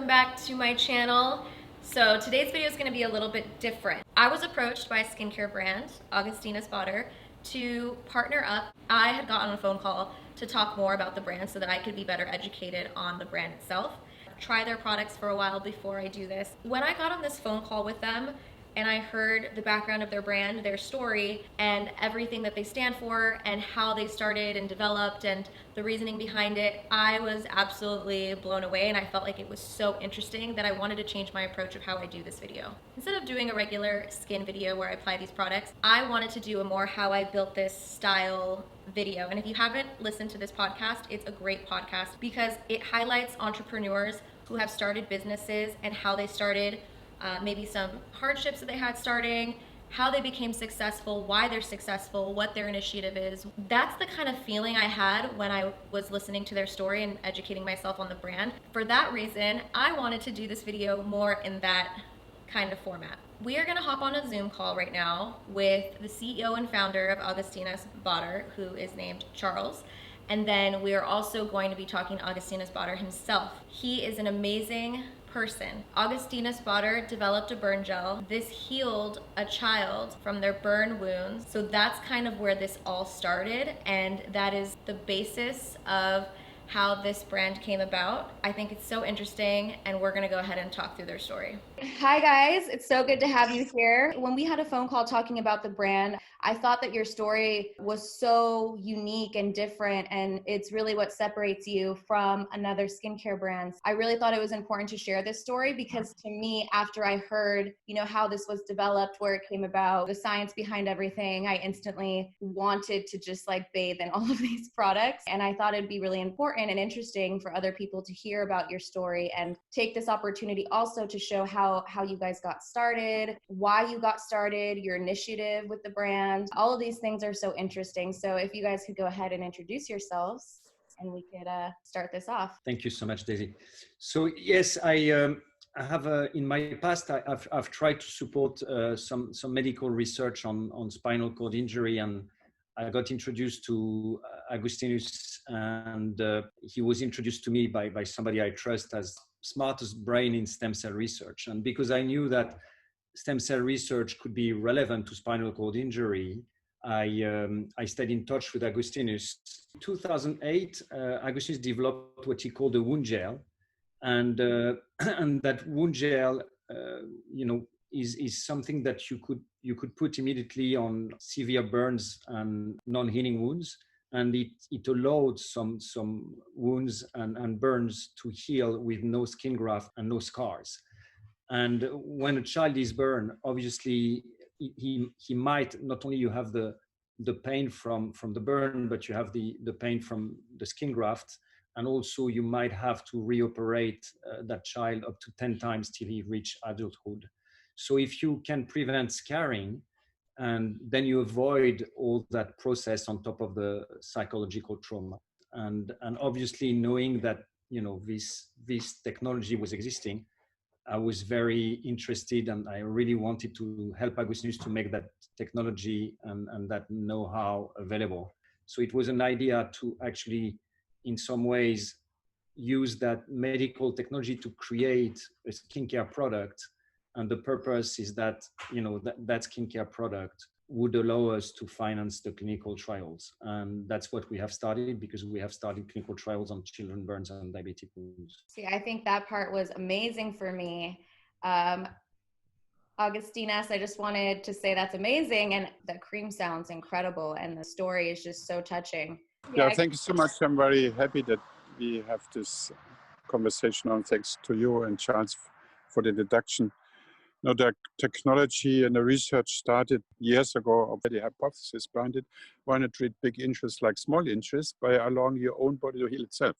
welcome back to my channel. So today's video is going to be a little bit different. I was approached by a skincare brand, Augustina Spotter, to partner up. I had gotten a phone call to talk more about the brand so that I could be better educated on the brand itself. Try their products for a while before I do this. When I got on this phone call with them, and I heard the background of their brand, their story, and everything that they stand for, and how they started and developed, and the reasoning behind it, I was absolutely blown away, and I felt like it was so interesting that I wanted to change my approach of how I do this video. Instead of doing a regular skin video where I apply these products, I wanted to do a more how I built this style video. And if you haven't listened to this podcast, it's a great podcast because it highlights entrepreneurs who have started businesses and how they started, maybe some hardships that they had starting, how they became successful, why they're successful, what their initiative is. That's the kind of feeling I had when I was listening to their story and educating myself on the brand. For that reason, I wanted to do this video more in that kind of format. We are gonna hop on a Zoom call right now with the CEO and founder of Augustina Spotter, who is named Charles. And then we are also going to be talking to Augustina Spotter himself. He is an amazing person. Augustina Spotter developed a burn gel. This healed a child from their burn wounds. So that's kind of where this all started, and that is the basis of how this brand came about. I think it's so interesting, and we're gonna go ahead and talk through their story. Hi guys, it's so good to have you here. When we had a phone call talking about the brand, I thought that your story was so unique and different, and it's really what separates you from another skincare brands. I really thought it was important to share this story because to me, after I heard, how this was developed, where it came about, the science behind everything, I instantly wanted to just bathe in all of these products. And I thought it'd be really important and interesting for other people to hear about your story and take this opportunity also to show how you guys got started, why you got started, your initiative with the brand. All of these things are so interesting. So if you guys could go ahead and introduce yourselves and we could start this off. Thank you so much, Daisy. So yes, I have in my past, I've tried to support some medical research on spinal cord injury, and I got introduced to Agustinus, and he was introduced to me by somebody I trust as smartest brain in stem cell research. And because I knew that stem cell research could be relevant to spinal cord injury, I stayed in touch with Agustinus. In 2008, Agustinus developed what he called a wound gel, and and that wound gel, is something that you could put immediately on severe burns and non-healing wounds, and it allowed some wounds and burns to heal with no skin graft and no scars. And when a child is burned, obviously he might not only you have the pain from the burn, but you have the pain from the skin graft, and also you might have to reoperate that child up to 10 times till he reach adulthood. So if you can prevent scarring, and then you avoid all that process on top of the psychological trauma. And obviously knowing that this technology was existing, I was very interested, and I really wanted to help Agustinus to make that technology and that know-how available. So it was an idea to actually, in some ways, use that medical technology to create a skincare product. And the purpose is that, that skincare product would allow us to finance the clinical trials. And that's what we have started, because we have started clinical trials on children burns and diabetic wounds. See, I think that part was amazing for me. Augustinus, I just wanted to say that's amazing. And the cream sounds incredible. And the story is just so touching. Yeah, thank you so much. I'm very happy that we have this conversation on. Thanks to you and Charles for the introduction. The technology and the research started years ago. Already hypothesis behind it. Why not treat big injuries like small injuries by allowing your own body to heal itself?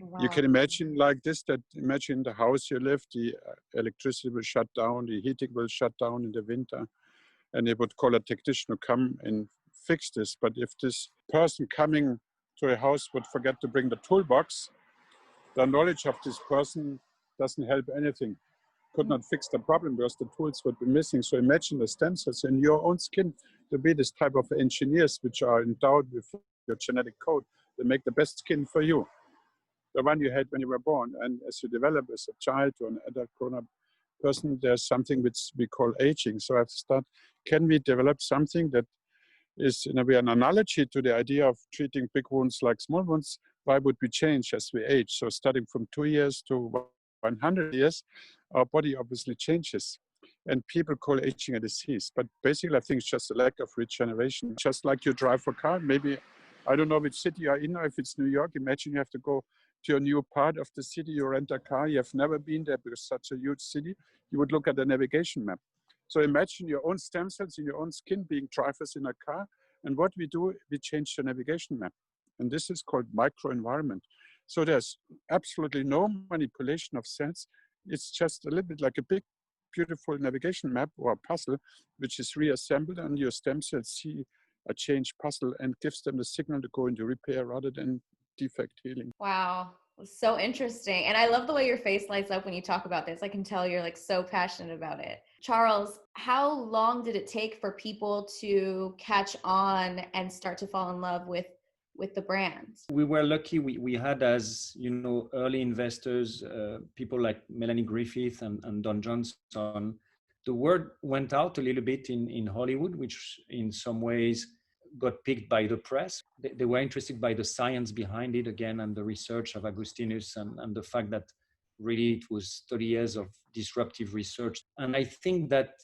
Wow. You can imagine like this, that imagine the house you live, the electricity will shut down, the heating will shut down in the winter, and they would call a technician to come and fix this. But if this person coming to a house would forget to bring the toolbox, the knowledge of this person doesn't help anything. Could not fix the problem because the tools would be missing. So imagine the stem cells in your own skin to be this type of engineers which are endowed with your genetic code. They make the best skin for you. the one you had when you were born. And as you develop as a child or an adult grown-up person, there's something which we call aging. So I've started, can we develop something that is in a way an analogy to the idea of treating big wounds like small wounds? Why would we change as we age? So starting from 2 years to 100 years, our body obviously changes. And people call aging a disease. But basically, I think it's just a lack of regeneration. Just like you drive a car, maybe, I don't know which city you're in, or if it's New York, imagine you have to go to a new part of the city, you rent a car, you have never been there because it's such a huge city, you would look at the navigation map. So imagine your own stem cells in your own skin being drivers in a car. And what we do, we change the navigation map. And this is called microenvironment. So there's absolutely no manipulation of cells. It's just a little bit like a big, beautiful navigation map or a puzzle, which is reassembled, and your stem cells see a changed puzzle and gives them the signal to go into repair rather than defect healing. Wow. So interesting. And I love the way your face lights up when you talk about this. I can tell you're like so passionate about it. Charles, how long did it take for people to catch on and start to fall in love with the brand? We were lucky. We had, as you know, early investors, people like Melanie Griffith and Don Johnson. The word went out a little bit in Hollywood, which in some ways got picked by the press. They were interested by the science behind it again, and the research of Agustinus, and the fact that really it was 30 years of disruptive research. And I think that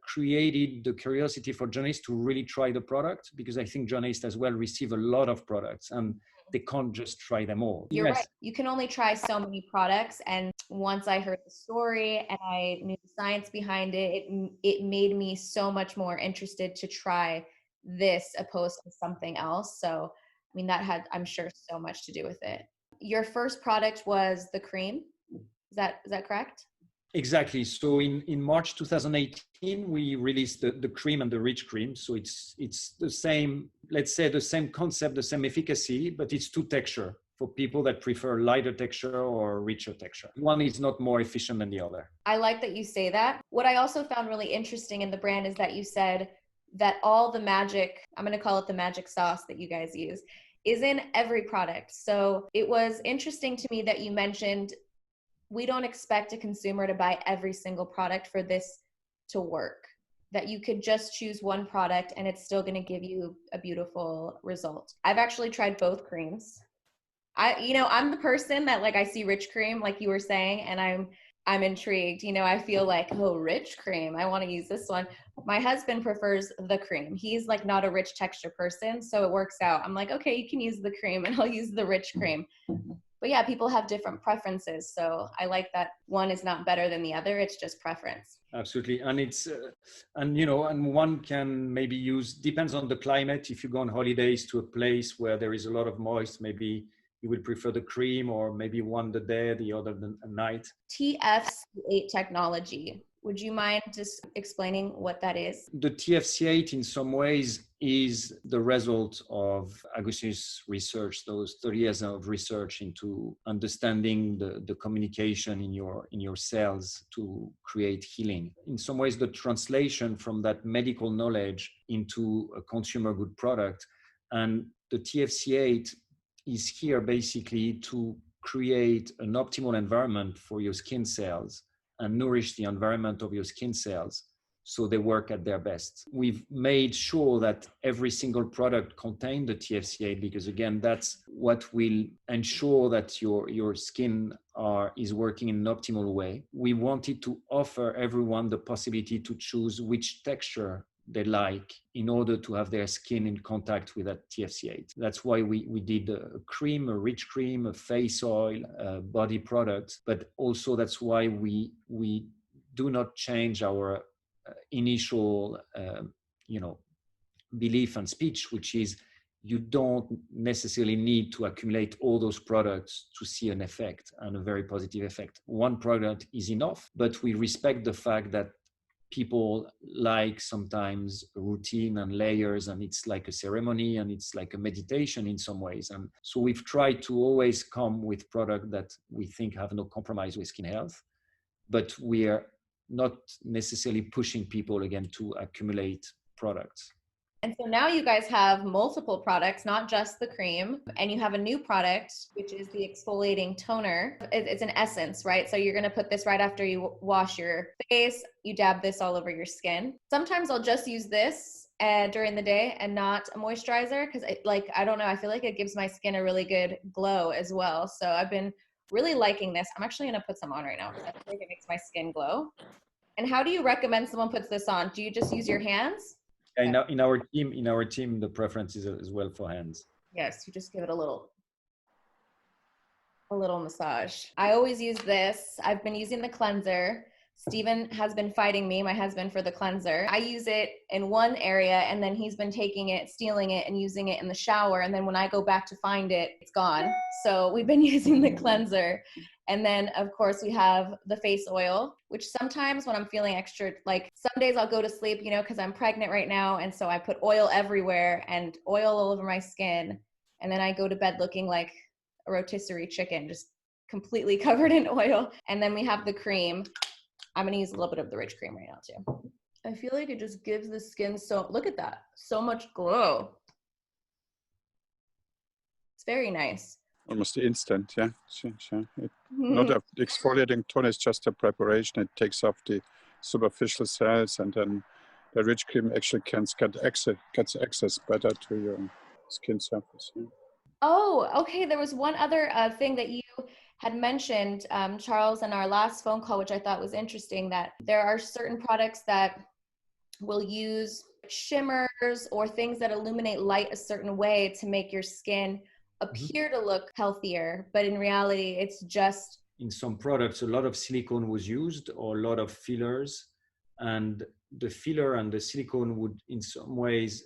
created the curiosity for journalists to really try the product, because I think journalists as well receive a lot of products and they can't just try them all. You're right. You can only try so many products. And once I heard the story and I knew the science behind it, it made me so much more interested to try this opposed to something else. So, I mean, that had, I'm sure, so much to do with it. Your first product was the cream. Is that correct? Exactly. So in March 2018, we released the cream and the rich cream. So it's the same, let's say the same concept, the same efficacy, but it's two texture for people that prefer lighter texture or richer texture. One is not more efficient than the other. I like that you say that. What I also found really interesting in the brand is that you said that all the magic, I'm going to call it the magic sauce that you guys use, is in every product. So it was interesting to me that you mentioned we don't expect a consumer to buy every single product for this to work, that you could just choose one product and it's still going to give you a beautiful result. I've actually tried both creams. I'm the person that, like, I see rich cream, like you were saying, and I'm intrigued. I feel like, oh, rich cream, I want to use this one. My husband prefers the cream. He's like not a rich texture person, so it works out. I'm like, okay, you can use the cream and I'll use the rich cream. But yeah, people have different preferences. So I like that one is not better than the other. It's just preference. Absolutely. And it's, and one can maybe use, depends on the climate. If you go on holidays to a place where there is a lot of moist, maybe you would prefer the cream, or maybe one the day, the other the night. TFC8 technology. Would you mind just explaining what that is? The TFC8 in some ways is the result of Agustinus' research, those 30 years of research into understanding the communication in your cells to create healing. In some ways, the translation from that medical knowledge into a consumer good product. And the TFC8 is here basically to create an optimal environment for your skin cells and nourish the environment of your skin cells so they work at their best. We've made sure that every single product contains the TFC8 because, again, that's what will ensure that your skin is working in an optimal way. We wanted to offer everyone the possibility to choose which texture they like in order to have their skin in contact with that TFC8. That's why we did a cream, a rich cream, a face oil, a body product, but also that's why we do not change our initial belief and speech, which is you don't necessarily need to accumulate all those products to see an effect, and a very positive effect. One product is enough, but we respect the fact that people like sometimes routine and layers, and it's like a ceremony and it's like a meditation in some ways. And so we've tried to always come with products that we think have no compromise with skin health, but we are not necessarily pushing people again to accumulate products. And so now you guys have multiple products, not just the cream, and you have a new product, which is the exfoliating toner. It's an essence, right? So you're going to put this right after you wash your face. You dab this all over your skin. Sometimes I'll just use this during the day and not a moisturizer because I don't know, I feel like it gives my skin a really good glow as well. So I've been really liking this. I'm actually going to put some on right now because I feel like it makes my skin glow. And how do you recommend someone puts this on? Do you just use your hands? In our team, the preference is as well for hands. Yes, you just give it a little massage. I always use this. I've been using the cleanser. Steven has been fighting me, my husband, for the cleanser. I use it in one area and then he's been taking it, stealing it and using it in the shower. And then when I go back to find it, it's gone. So we've been using the cleanser. And then of course we have the face oil, which sometimes when I'm feeling extra, like some days I'll go to sleep, you know, because I'm pregnant right now. And so I put oil everywhere and oil all over my skin. And then I go to bed looking like a rotisserie chicken, just completely covered in oil. And then we have the cream. I'm going to use a little bit of the rich cream right now too. I feel like it just gives the skin look at that, so much glow. It's very nice. Almost instant, yeah. Sure. Not a exfoliating toner is just a preparation. It takes off the superficial cells, and then the rich cream actually gets access better to your skin surface. Yeah. Oh, okay. There was one other thing that you had mentioned, Charles, in our last phone call, which I thought was interesting, that there are certain products that will use shimmers or things that illuminate light a certain way to make your skin appear to look healthier, but in reality, it's just... In some products, a lot of silicone was used or a lot of fillers, and the filler and the silicone would in some ways,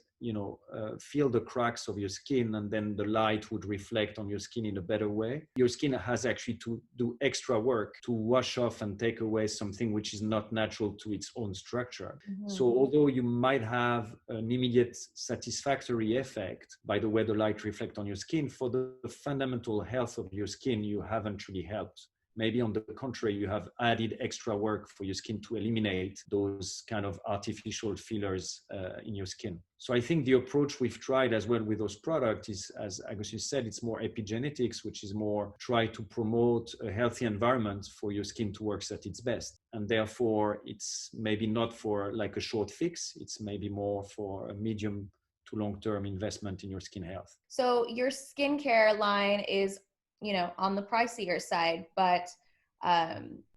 fill the cracks of your skin, and then the light would reflect on your skin in a better way. Your skin has actually to do extra work to wash off and take away something which is not natural to its own structure. Mm-hmm. So although you might have an immediate satisfactory effect by the way the light reflects on your skin, for the fundamental health of your skin, you haven't really helped. Maybe on the contrary, you have added extra work for your skin to eliminate those kind of artificial fillers in your skin. So I think the approach we've tried as well with those products is, as Agustin said, it's more epigenetics, which is more try to promote a healthy environment for your skin to work at its best. And therefore, it's maybe not for like a short fix, it's maybe more for a medium to long-term investment in your skin health. So your skincare line is on the pricier side, but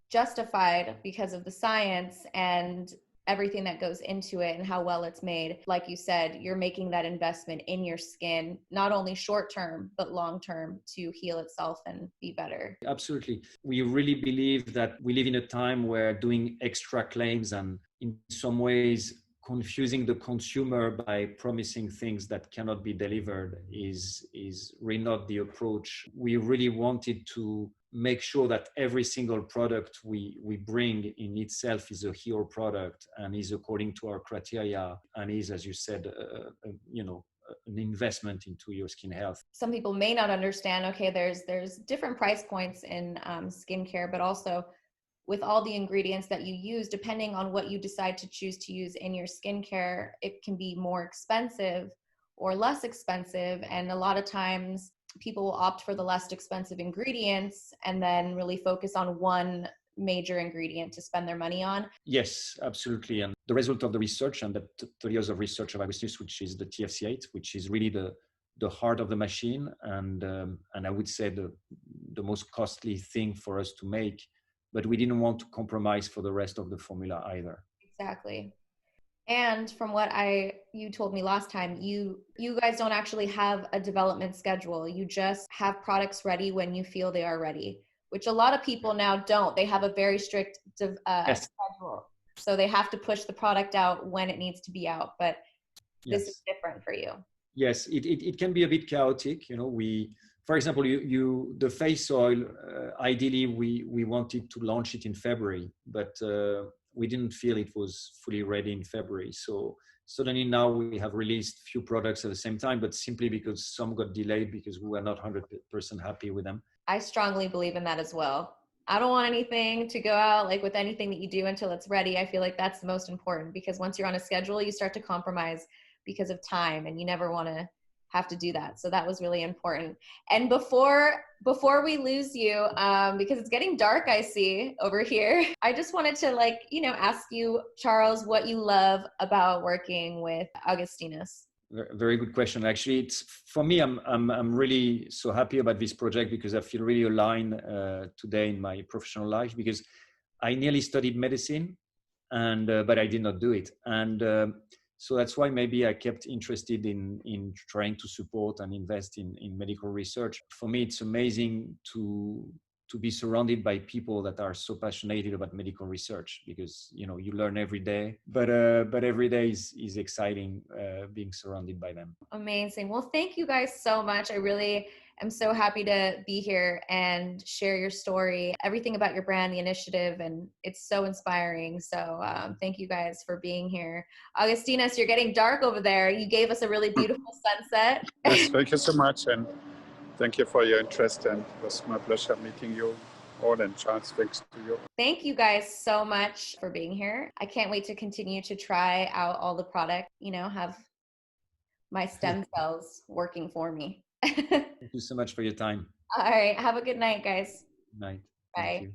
justified because of the science and everything that goes into it and how well it's made. Like you said, you're making that investment in your skin, not only short term, but long term to heal itself and be better. Absolutely. We really believe that we live in a time where doing extra claims and in some ways confusing the consumer by promising things that cannot be delivered is really not the approach. We really wanted to make sure that every single product we bring in itself is a hero product and is according to our criteria and is, as you said, an investment into your skin health. Some people may not understand, okay, there's different price points in skincare, but also with all the ingredients that you use, depending on what you decide to choose to use in your skincare, it can be more expensive or less expensive. And a lot of times people will opt for the less expensive ingredients and then really focus on one major ingredient to spend their money on. Yes, absolutely. And the result of the research and the 30 years of research of Agustinus, which is the TFC8, which is really the heart of the machine. And I would say the most costly thing for us to make, but we didn't want to compromise for the rest of the formula either. Exactly. And from what you told me last time, you guys don't actually have a development schedule. You just have products ready when you feel they are ready, which a lot of people now don't. They have a very strict schedule. So they have to push the product out when it needs to be out. But this is different for you. Yes, it can be a bit chaotic. For example, the face oil, ideally we wanted to launch it in February, but we didn't feel it was fully ready in February. So suddenly now we have released few products at the same time, but simply because some got delayed because we were not 100% happy with them. I strongly believe in that as well. I don't want anything to go out like with anything that you do until it's ready. I feel like that's the most important because once you're on a schedule, you start to compromise because of time, and you never want to have to do that. So that was really important. And before we lose you, because it's getting dark, I see over here, I just wanted to ask you, Charles, what you love about working with Augustinus. Very good question. Actually, it's for me. I'm really so happy about this project because I feel really aligned today in my professional life, because I nearly studied medicine, and but I did not do it, and so that's why maybe I kept interested in trying to support and invest in medical research. For me, it's amazing to be surrounded by people that are so passionate about medical research, because you learn every day, but every day is exciting being surrounded by them. Amazing. Well, thank you guys so much. I really am so happy to be here and share your story, everything about your brand, the initiative, and it's so inspiring. So thank you guys for being here. Augustinus, you're getting dark over there. You gave us a really beautiful sunset. Yes, thank you so much. And thank you for your interest. And it was my pleasure meeting you all. And Charles, thanks to you. Thank you guys so much for being here. I can't wait to continue to try out all the products, have my stem cells working for me. Thank you so much for your time. All right. Have a good night, guys. Night. Bye. Thank you.